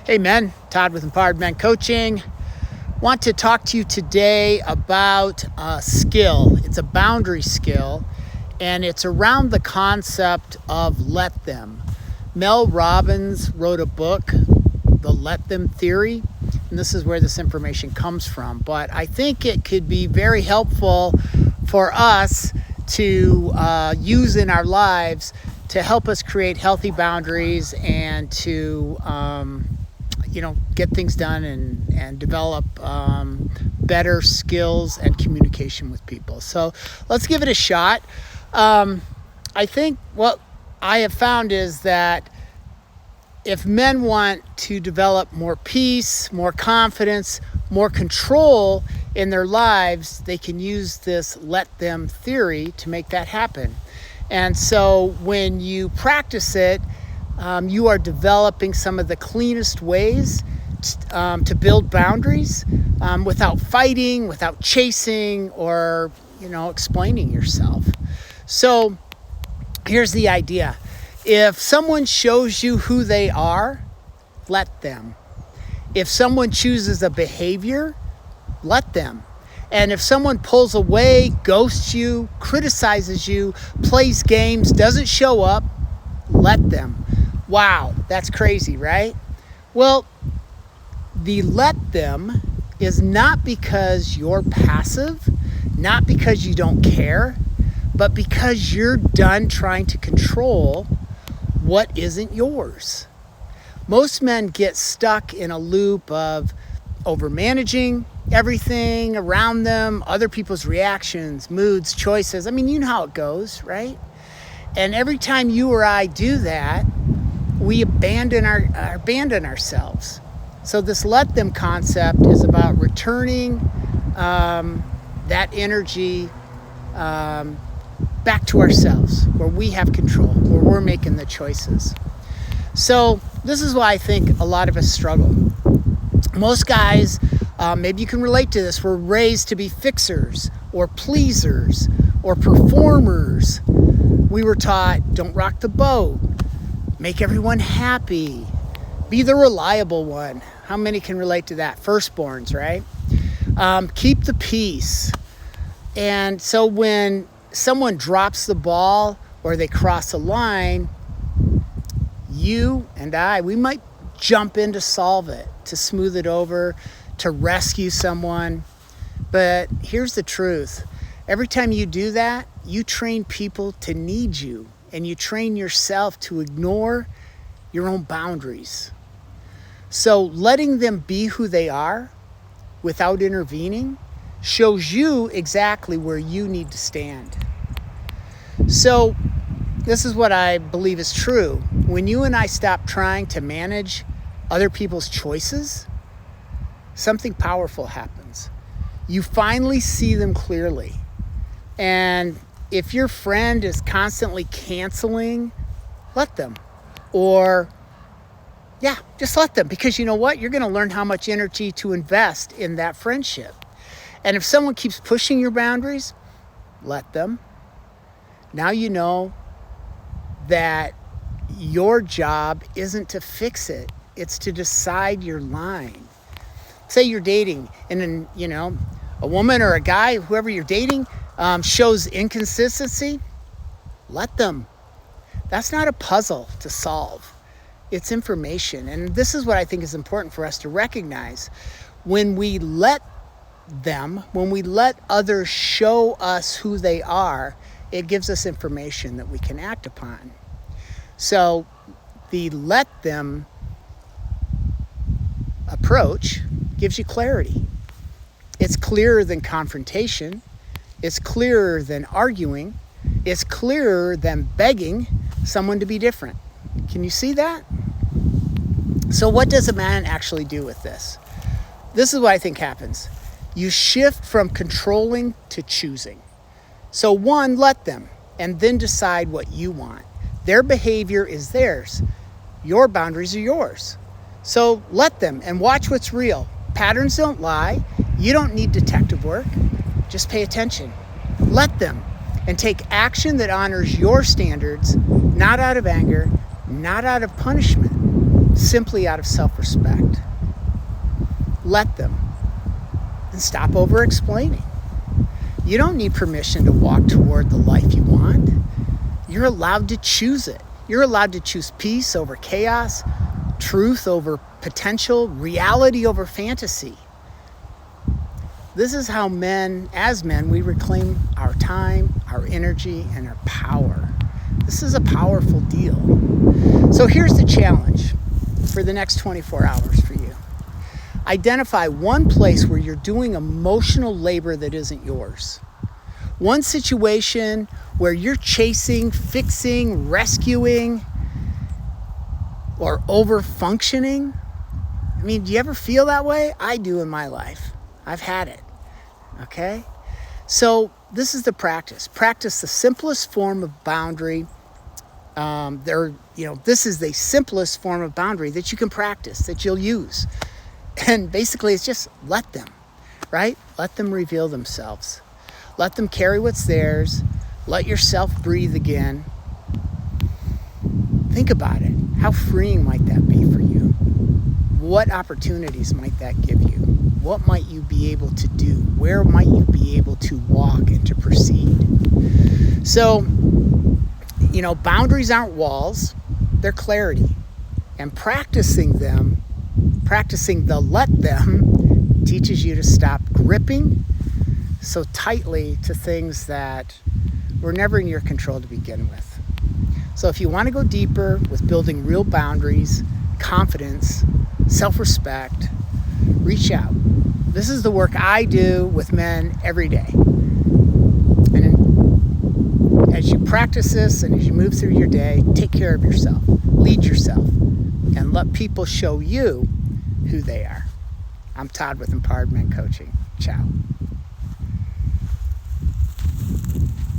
Hey men, Todd with Empowered Men Coaching. Want to talk to you today about a skill. It's a boundary skill, and it's around the concept of let them. Mel Robbins wrote a book, The Let Them Theory, and this is where this information comes from. But I think it could be very helpful for us to use in our lives to help us create healthy boundaries and to get things done and develop better skills and communication with people. So let's give it a shot. I think what I have found is that if men want to develop more peace, more confidence, more control in their lives, they can use this let them theory to make that happen. And so when you practice it, you are developing some of the cleanest ways to build boundaries without fighting, without chasing, or explaining yourself. So here's the idea. If someone shows you who they are, let them. If someone chooses a behavior, let them. And if someone pulls away, ghosts you, criticizes you, plays games, doesn't show up, let them. Wow, that's crazy, right? Well, the let them is not because you're passive, not because you don't care, but because you're done trying to control what isn't yours. Most men get stuck in a loop of overmanaging everything around them, other people's reactions, moods, choices. I mean, you know how it goes, right? And every time you or I do that, we abandon ourselves. So this let them concept is about returning that energy back to ourselves, where we have control, where we're making the choices. So this is why I think a lot of us struggle. Most guys, maybe you can relate to this, were raised to be fixers or pleasers or performers. We were taught, don't rock the boat, make everyone happy, be the reliable one. How many can relate to that? Firstborns, right? Keep the peace. And so when someone drops the ball or they cross a line, you and I, we might jump in to solve it, to smooth it over, to rescue someone. But here's the truth. Every time you do that, you train people to need you, and you train yourself to ignore your own boundaries. So letting them be who they are without intervening shows you exactly where you need to stand. So this is what I believe is true. When you and I stop trying to manage other people's choices, something powerful happens. You finally see them clearly. And if your friend is constantly canceling, let them. Or, just let them. Because you know what? You're going to learn how much energy to invest in that friendship. And if someone keeps pushing your boundaries, let them. Now you know that your job isn't to fix it. It's to decide your line. Say you're dating and then, a woman or a guy, whoever you're dating, shows inconsistency, let them. That's not a puzzle to solve. It's information. And this is what I think is important for us to recognize. When we let them, when we let others show us who they are, it gives us information that we can act upon. So the let them approach gives you clarity. It's clearer than confrontation. It's clearer than arguing. It's clearer than begging someone to be different. Can you see that? So what does a man actually do with this? This is what I think happens. You shift from controlling to choosing. So one, let them, and then decide what you want. Their behavior is theirs. Your boundaries are yours. So let them and watch what's real. Patterns don't lie. You don't need detective work. Just pay attention. Let them and take action that honors your standards, not out of anger, not out of punishment. simply out of self-respect. Let them. And stop over-explaining. You don't need permission to walk toward the life you want. You're allowed to choose it. You're allowed to choose peace over chaos, truth over potential, reality over fantasy. This is how as men, we reclaim our time, our energy, and our power. This is a powerful deal. So here's the challenge for the next 24 hours for you. Identify one place where you're doing emotional labor that isn't yours. One situation where you're chasing, fixing, rescuing, or over-functioning. I mean, do you ever feel that way? I do in my life. I've had it, okay? So this is the practice. Practice the simplest form of boundary. This is the simplest form of boundary that you can practice, that you'll use. And basically, it's just let them, right? Let them reveal themselves. Let them carry what's theirs. Let yourself breathe again. Think about it. How freeing might that be for you? What opportunities might that give you? What might you be able to do? Where might you be able to walk and to proceed? So, boundaries aren't walls. They're clarity. And practicing the let them, teaches you to stop gripping so tightly to things that were never in your control to begin with. So if you want to go deeper with building real boundaries, confidence, self-respect, reach out. This is the work I do with men every day. And as you practice this and as you move through your day, take care of yourself, lead yourself, and let people show you who they are. I'm Todd with Empowered Men Coaching. Ciao.